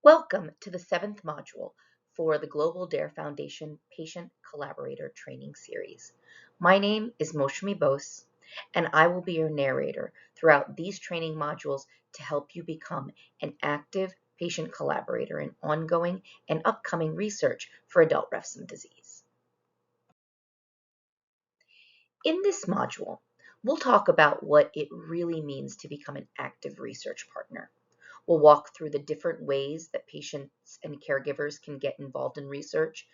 Welcome to the 7th module for the Global DARE Foundation Patient Collaborator Training Series. My name is Mousumi Bose, and I will be your narrator throughout these training modules to help you become an active patient collaborator in ongoing and upcoming research for adult Refsum disease. In this module, we'll talk about what it really means to become an active research partner. We'll walk through the different ways that patients and caregivers can get involved in research,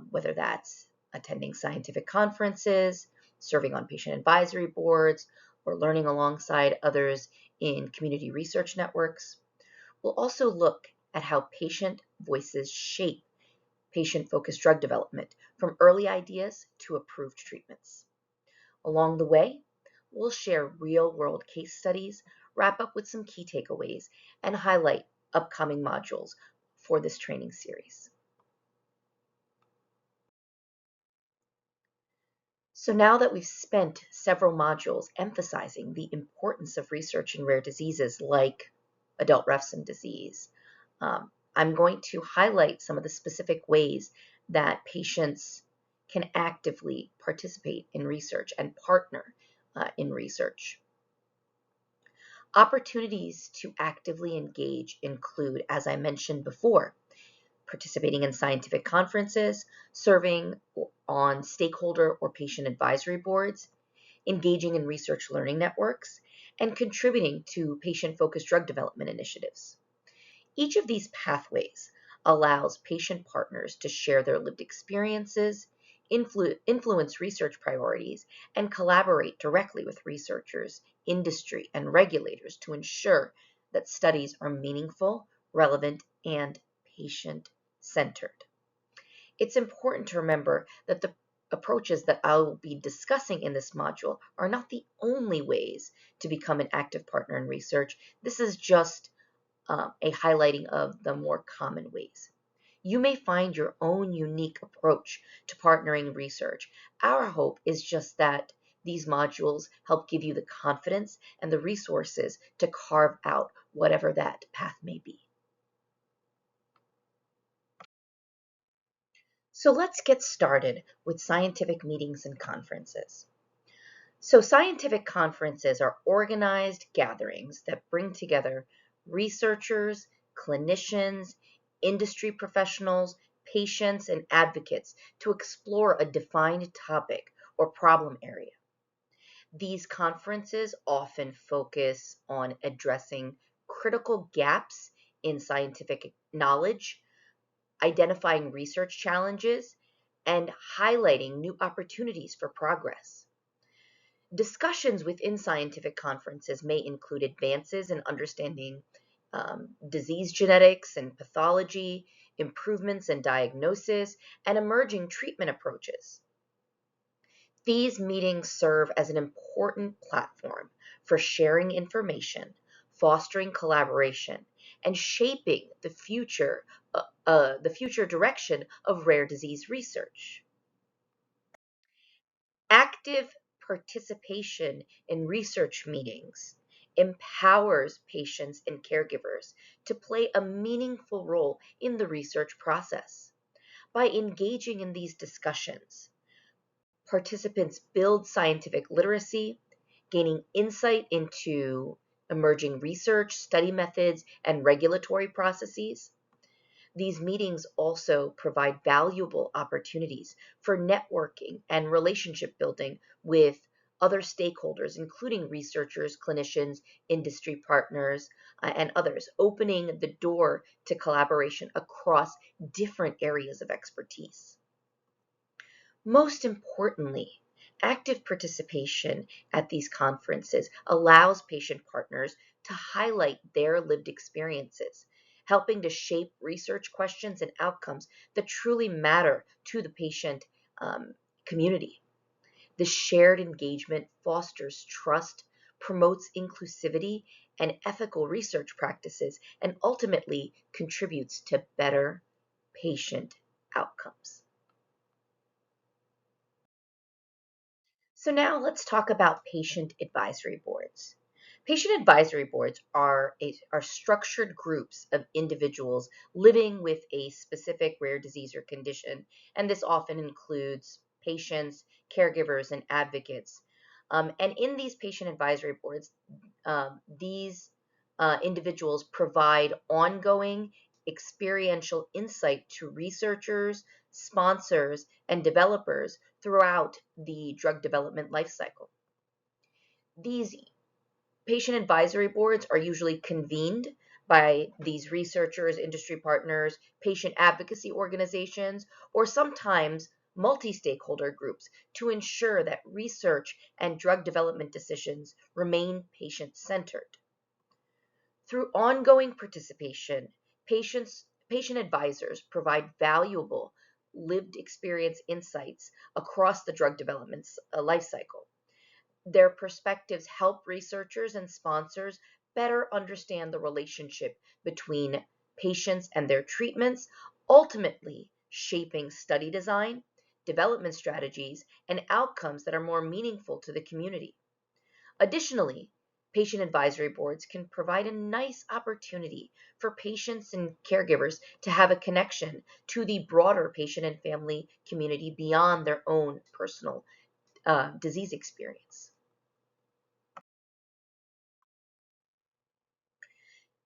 whether that's attending scientific conferences, serving on patient advisory boards, or learning alongside others in community research networks. We'll also look at how patient voices shape patient-focused drug development, from early ideas to approved treatments. Along the way, we'll share real-world case studies, wrap up with some key takeaways, and highlight upcoming modules for this training series. So now that we've spent several modules emphasizing the importance of research in rare diseases like adult Refsum disease, I'm going to highlight some of the specific ways that patients can actively participate in research and partner in research. Opportunities to actively engage include, as I mentioned before, participating in scientific conferences, serving on stakeholder or patient advisory boards, engaging in research learning networks, and contributing to patient-focused drug development initiatives. Each of these pathways allows patient partners to share their lived experiences, influence research priorities, and collaborate directly with researchers, industry, and regulators to ensure that studies are meaningful, relevant, and patient-centered. It's important to remember that the approaches that I will be discussing in this module are not the only ways to become an active partner in research. This is just a highlighting of the more common ways. You may find your own unique approach to partnering research. Our hope is just that these modules help give you the confidence and the resources to carve out whatever that path may be. So let's get started with scientific meetings and conferences. So scientific conferences are organized gatherings that bring together researchers, clinicians, industry professionals, patients, and advocates to explore a defined topic or problem area. These conferences often focus on addressing critical gaps in scientific knowledge, identifying research challenges, and highlighting new opportunities for progress. Discussions within scientific conferences may include advances in understanding disease genetics and pathology, improvements in diagnosis, and emerging treatment approaches. These meetings serve as an important platform for sharing information, fostering collaboration, and shaping the future direction of rare disease research. Active participation in research meetings empowers patients and caregivers to play a meaningful role in the research process. By engaging in these discussions, participants build scientific literacy, gaining insight into emerging research, study methods, and regulatory processes. These meetings also provide valuable opportunities for networking and relationship building with other stakeholders, including researchers, clinicians, industry partners, and others, opening the door to collaboration across different areas of expertise. Most importantly, active participation at these conferences allows patient partners to highlight their lived experiences, helping to shape research questions and outcomes that truly matter to the patient community. The shared engagement fosters trust, promotes inclusivity and ethical research practices, and ultimately contributes to better patient outcomes. So now let's talk about patient advisory boards. Patient advisory boards are structured groups of individuals living with a specific rare disease or condition, and this often includes patients, caregivers, and advocates. And in these patient advisory boards, these individuals provide ongoing experiential insight to researchers, sponsors, and developers throughout the drug development lifecycle. These patient advisory boards are usually convened by these researchers, industry partners, patient advocacy organizations, or sometimes multi-stakeholder groups to ensure that research and drug development decisions remain patient-centered. Through ongoing participation, patient advisors provide valuable lived experience insights across the drug development lifecycle. Their perspectives help researchers and sponsors better understand the relationship between patients and their treatments, ultimately shaping study design, development strategies, and outcomes that are more meaningful to the community. Additionally, patient advisory boards can provide a nice opportunity for patients and caregivers to have a connection to the broader patient and family community beyond their own personal disease experience.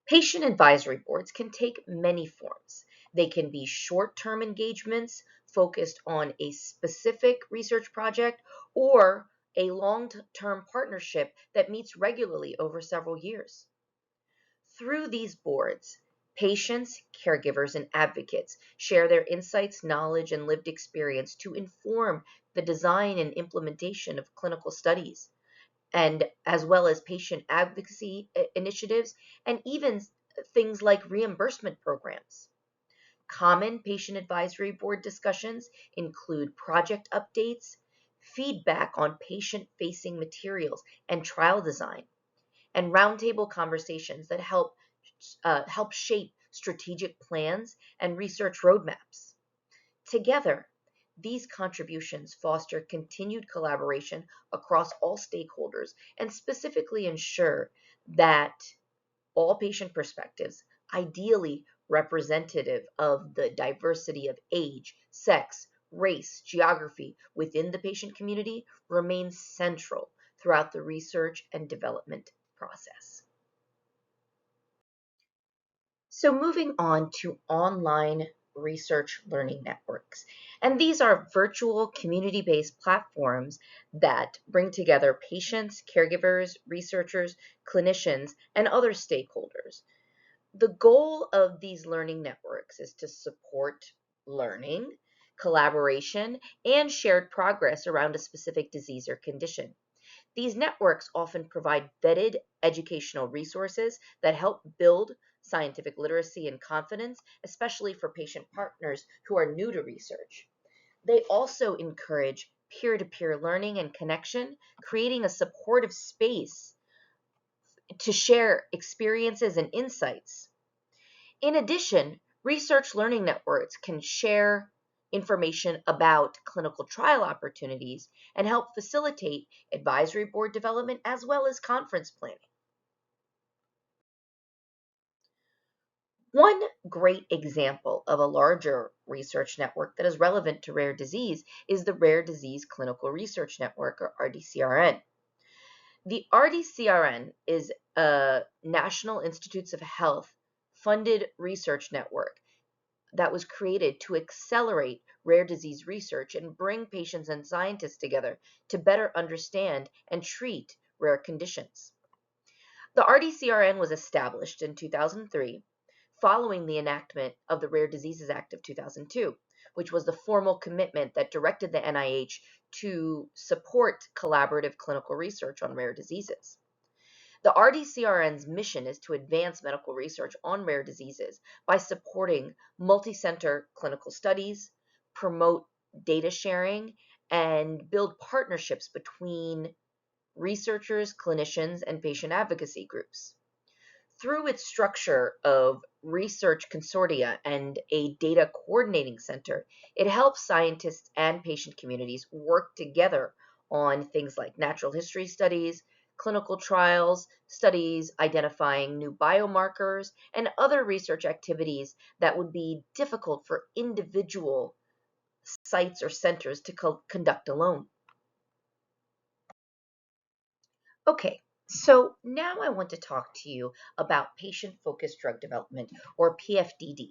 Patient advisory boards can take many forms. They can be short-term engagements focused on a specific research project or a long-term partnership that meets regularly over several years. Through these boards, patients, caregivers, and advocates share their insights, knowledge, and lived experience to inform the design and implementation of clinical studies, and as well as patient advocacy initiatives, and even things like reimbursement programs. Common patient advisory board discussions include project updates, feedback on patient-facing materials and trial design, and roundtable conversations that help shape strategic plans and research roadmaps. Together, these contributions foster continued collaboration across all stakeholders and specifically ensure that all patient perspectives, ideally representative of the diversity of age, sex, race, geography within the patient community, remain central throughout the research and development process. So moving on to online research learning networks. And these are virtual community-based platforms that bring together patients, caregivers, researchers, clinicians, and other stakeholders. The goal of these learning networks is to support learning, collaboration, and shared progress around a specific disease or condition. These networks often provide vetted educational resources that help build scientific literacy and confidence, especially for patient partners who are new to research. They also encourage peer-to-peer learning and connection, creating a supportive space to share experiences and insights. In addition, research learning networks can share information about clinical trial opportunities and help facilitate advisory board development as well as conference planning. One great example of a larger research network that is relevant to rare disease is the Rare Disease Clinical Research Network, or RDCRN. The RDCRN is a National Institutes of Health funded research network that was created to accelerate rare disease research and bring patients and scientists together to better understand and treat rare conditions. The RDCRN was established in 2003 following the enactment of the Rare Diseases Act of 2002, which was the formal commitment that directed the NIH to support collaborative clinical research on rare diseases. The RDCRN's mission is to advance medical research on rare diseases by supporting multi-center clinical studies, promote data sharing, and build partnerships between researchers, clinicians, and patient advocacy groups. Through its structure of research consortia and a data coordinating center, it helps scientists and patient communities work together on things like natural history studies, clinical trials, studies identifying new biomarkers, and other research activities that would be difficult for individual sites or centers to conduct alone. Okay, so now I want to talk to you about patient-focused drug development, or PFDD.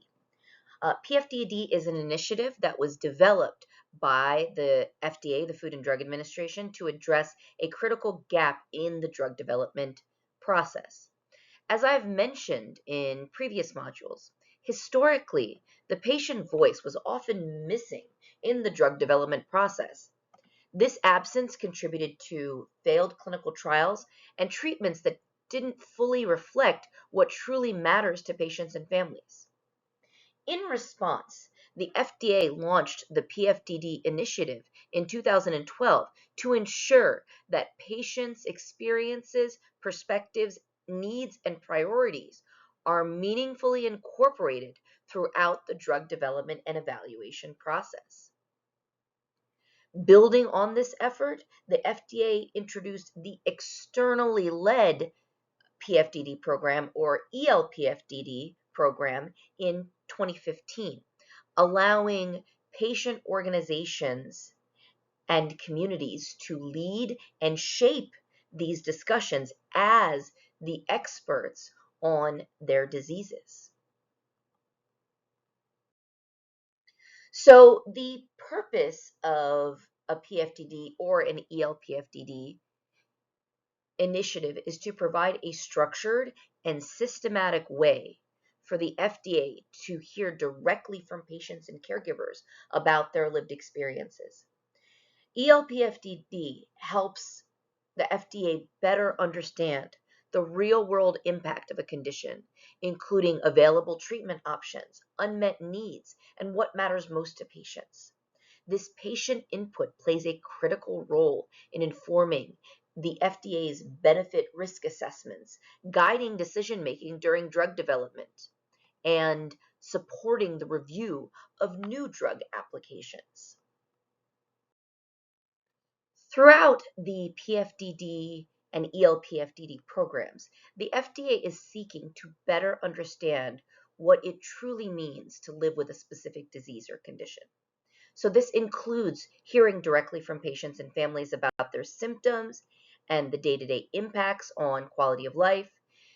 PFDD is an initiative that was developed by the FDA, the Food and Drug Administration, to address a critical gap in the drug development process. As I've mentioned in previous modules, historically, the patient voice was often missing in the drug development process. This absence contributed to failed clinical trials and treatments that didn't fully reflect what truly matters to patients and families. In response, the FDA launched the PFDD initiative in 2012 to ensure that patients' experiences, perspectives, needs, and priorities are meaningfully incorporated throughout the drug development and evaluation process. Building on this effort, the FDA introduced the externally led PFDD program, or ELPFDD program, in 2015, allowing patient organizations and communities to lead and shape these discussions as the experts on their diseases. So the purpose of a PFDD or an ELPFDD initiative is to provide a structured and systematic way for the FDA to hear directly from patients and caregivers about their lived experiences. ELPFDD helps the FDA better understand the real-world impact of a condition, including available treatment options, unmet needs, and what matters most to patients. This patient input plays a critical role in informing the FDA's benefit risk assessments, guiding decision-making during drug development, and supporting the review of new drug applications. Throughout the PFDD and ELPFDD programs, the FDA is seeking to better understand what it truly means to live with a specific disease or condition. So this includes hearing directly from patients and families about their symptoms and the day-to-day impacts on quality of life.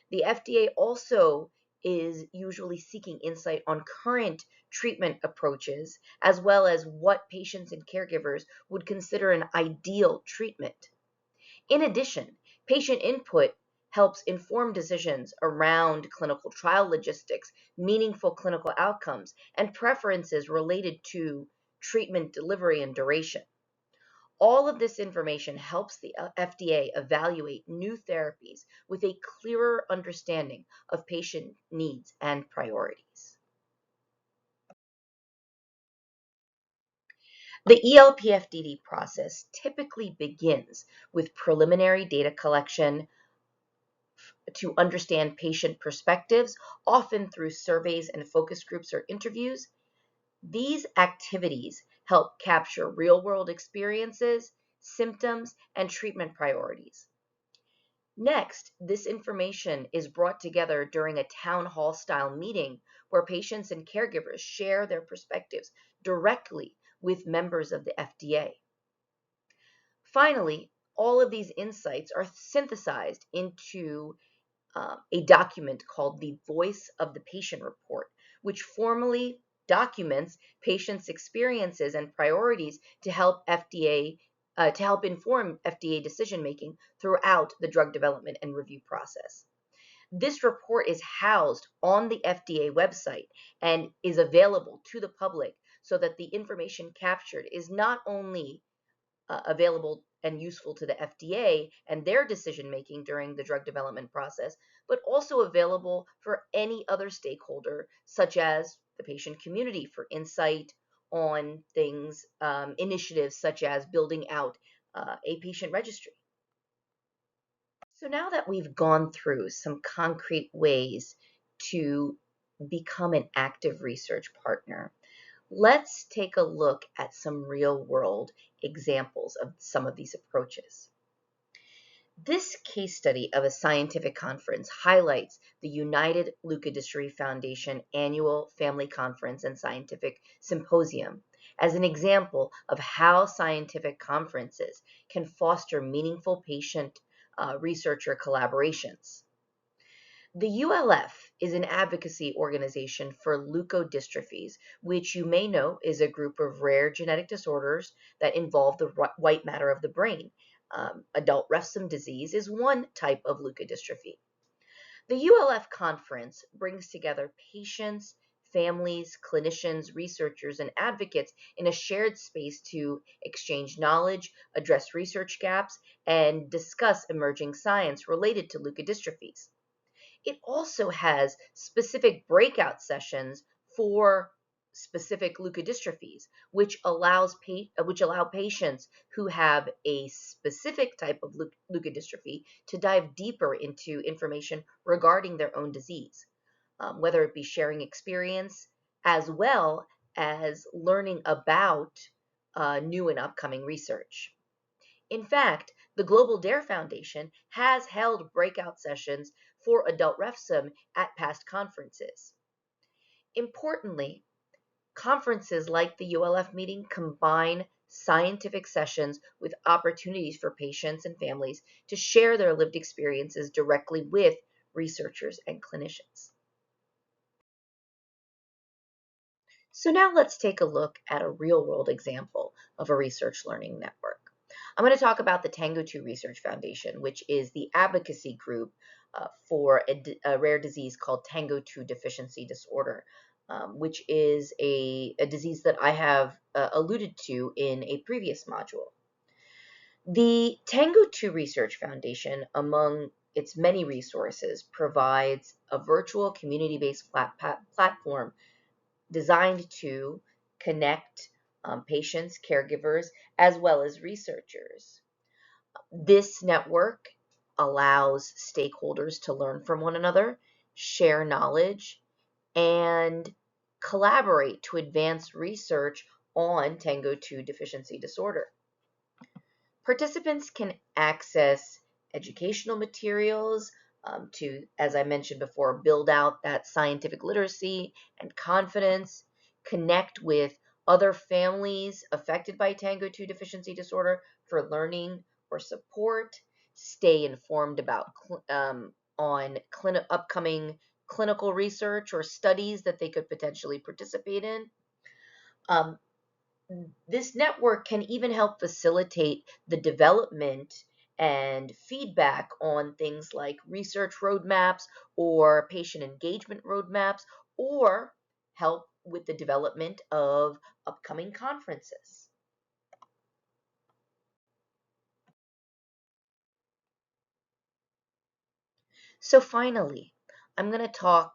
The FDA also is usually seeking insight on current treatment approaches, as well as what patients and caregivers would consider an ideal treatment. In addition, patient input helps inform decisions around clinical trial logistics, meaningful clinical outcomes, and preferences related to treatment delivery and duration. All of this information helps the FDA evaluate new therapies with a clearer understanding of patient needs and priorities. The ELPFDD process typically begins with preliminary data collection to understand patient perspectives, often through surveys and focus groups or interviews. These activities help capture real-world experiences, symptoms, and treatment priorities. Next, this information is brought together during a town hall style meeting where patients and caregivers share their perspectives directly with members of the FDA. Finally, all of these insights are synthesized into a document called the Voice of the Patient Report, which formally documents patients' experiences and priorities to help inform FDA decision making throughout the drug development and review process. This report is housed on the FDA website and is available to the public so that the information captured is not only available and useful to the FDA and their decision making during the drug development process, but also available for any other stakeholder, such as the patient community, for insight on things, initiatives such as building out a patient registry. So now that we've gone through some concrete ways to become an active research partner, let's take a look at some real-world examples of some of these approaches. This case study of a scientific conference highlights the United Leukodystrophy Foundation annual family conference and scientific symposium as an example of how scientific conferences can foster meaningful patient researcher collaborations. The ULF is an advocacy organization for leukodystrophies, which you may know is a group of rare genetic disorders that involve the white matter of the brain. Adult Refsum disease is one type of leukodystrophy. The ULF conference brings together patients, families, clinicians, researchers, and advocates in a shared space to exchange knowledge, address research gaps, and discuss emerging science related to leukodystrophies. It also has specific breakout sessions for specific leukodystrophies, which allow patients who have a specific type of leukodystrophy to dive deeper into information regarding their own disease, whether it be sharing experience as well as learning about new and upcoming research. In fact, the Global DARE Foundation has held breakout sessions for adult refsum at past conferences. Importantly, conferences like the ULF meeting combine scientific sessions with opportunities for patients and families to share their lived experiences directly with researchers and clinicians. So now let's take a look at a real-world example of a research learning network. I'm going to talk about the Tango 2 Research Foundation, which is the advocacy group for a rare disease called Tango 2 deficiency disorder, which is a disease that I have alluded to in a previous module. The Tango 2 Research Foundation, among its many resources, provides a virtual community-based platform designed to connect patients, caregivers, as well as researchers. This network allows stakeholders to learn from one another, share knowledge, and collaborate to advance research on Tango 2 deficiency disorder. Participants can access educational materials to, as I mentioned before, build out that scientific literacy and confidence, connect with other families affected by Tango 2 deficiency disorder for learning or support, stay informed about upcoming clinical research or studies that they could potentially participate in. Um, this network can even help facilitate the development and feedback on things like research roadmaps or patient engagement roadmaps, or help with the development of upcoming conferences. So finally, I'm going to talk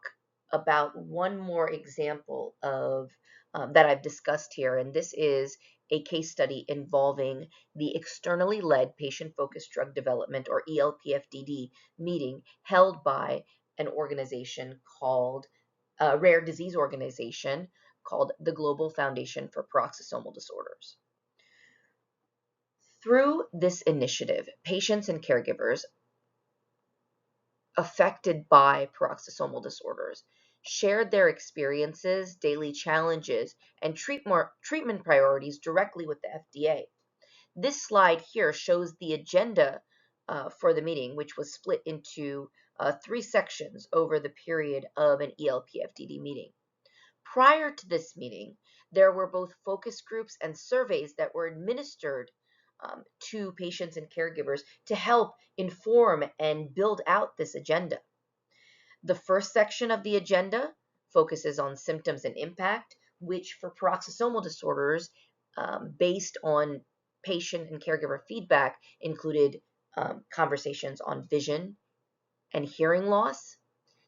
about one more example of that I've discussed here, and this is a case study involving the externally led patient-focused drug development, or ELPFDD, meeting held by an organization called a rare disease organization called the Global Foundation for Peroxisomal Disorders. Through this initiative, patients and caregivers affected by peroxisomal disorders shared their experiences, daily challenges, and treatment priorities directly with the FDA. This slide here shows the agenda for the meeting, which was split into 3 sections over the period of an ELPFDD meeting. Prior to this meeting, there were both focus groups and surveys that were administered to patients and caregivers to help inform and build out this agenda. The first section of the agenda focuses on symptoms and impact, which for peroxisomal disorders, based on patient and caregiver feedback, included conversations on vision and hearing loss,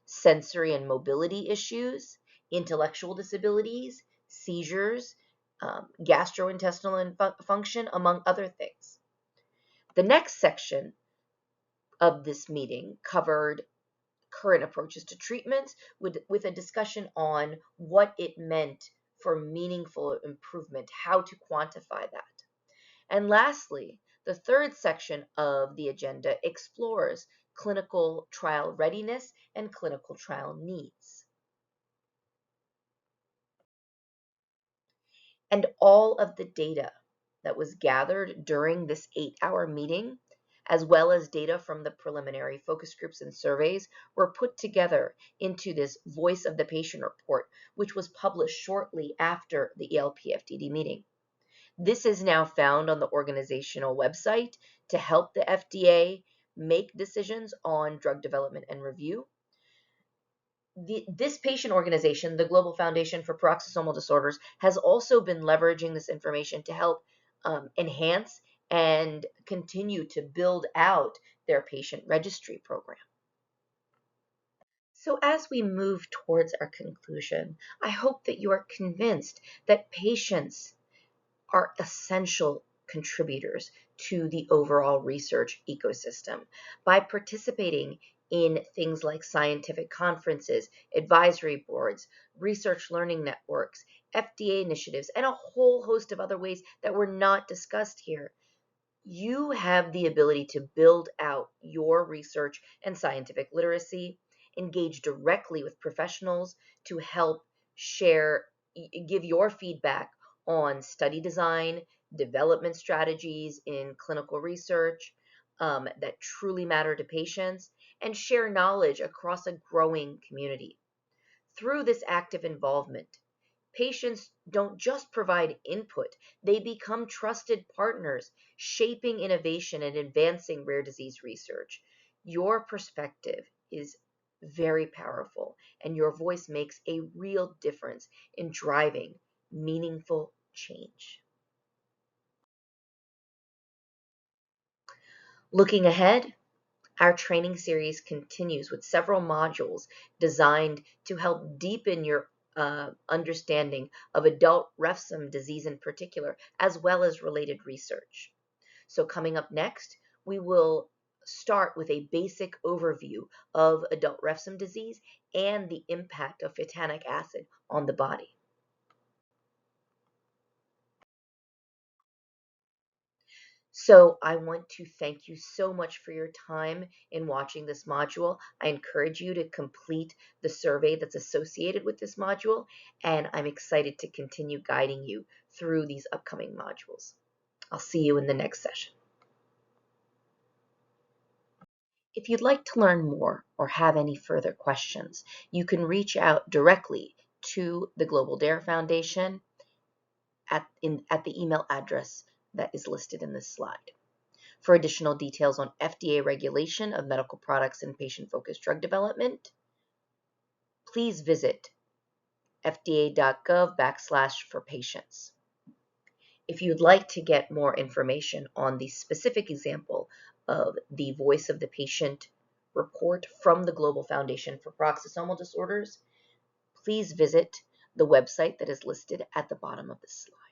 sensory and mobility issues, intellectual disabilities, seizures, gastrointestinal function, among other things. The next section of this meeting covered current approaches to treatments with a discussion on what it meant for meaningful improvement, how to quantify that. And lastly, The third section of the agenda explores clinical trial readiness and clinical trial needs. And all of the data that was gathered during this 8-hour meeting, as well as data from the preliminary focus groups and surveys, were put together into this Voice of the Patient report, which was published shortly after the ELP-FDD meeting. This is now found on the organizational website to help the FDA make decisions on drug development and review. This patient organization, the Global Foundation for Paroxysmal Disorders, has also been leveraging this information to help enhance and continue to build out their patient registry program. So as we move towards our conclusion, I hope that you are convinced that patients are essential contributors to the overall research ecosystem. By participating in things like scientific conferences, advisory boards, research learning networks, FDA initiatives, and a whole host of other ways that were not discussed here, you have the ability to build out your research and scientific literacy, engage directly with professionals to help share, give your feedback on study design, development strategies in clinical research that truly matter to patients, and share knowledge across a growing community. Through this active involvement, patients don't just provide input, they become trusted partners, shaping innovation and advancing rare disease research. Your perspective is very powerful, and your voice makes a real difference in driving meaningful change. Looking ahead, our training series continues with several modules designed to help deepen your understanding of adult refsum disease in particular, as well as related research. So coming up next, we will start with a basic overview of adult refsum disease and the impact of phthalic acid on the body. So I want to thank you so much for your time in watching this module. I encourage you to complete the survey that's associated with this module, and I'm excited to continue guiding you through these upcoming modules. I'll see you in the next session. If you'd like to learn more or have any further questions, you can reach out directly to the Global DARE Foundation at the email address that is listed in this slide. For additional details on FDA regulation of medical products and patient-focused drug development, please visit fda.gov/for-patients. If you'd like to get more information on the specific example of the Voice of the Patient report from the Global Foundation for Paroxysmal Disorders, please visit the website that is listed at the bottom of this slide.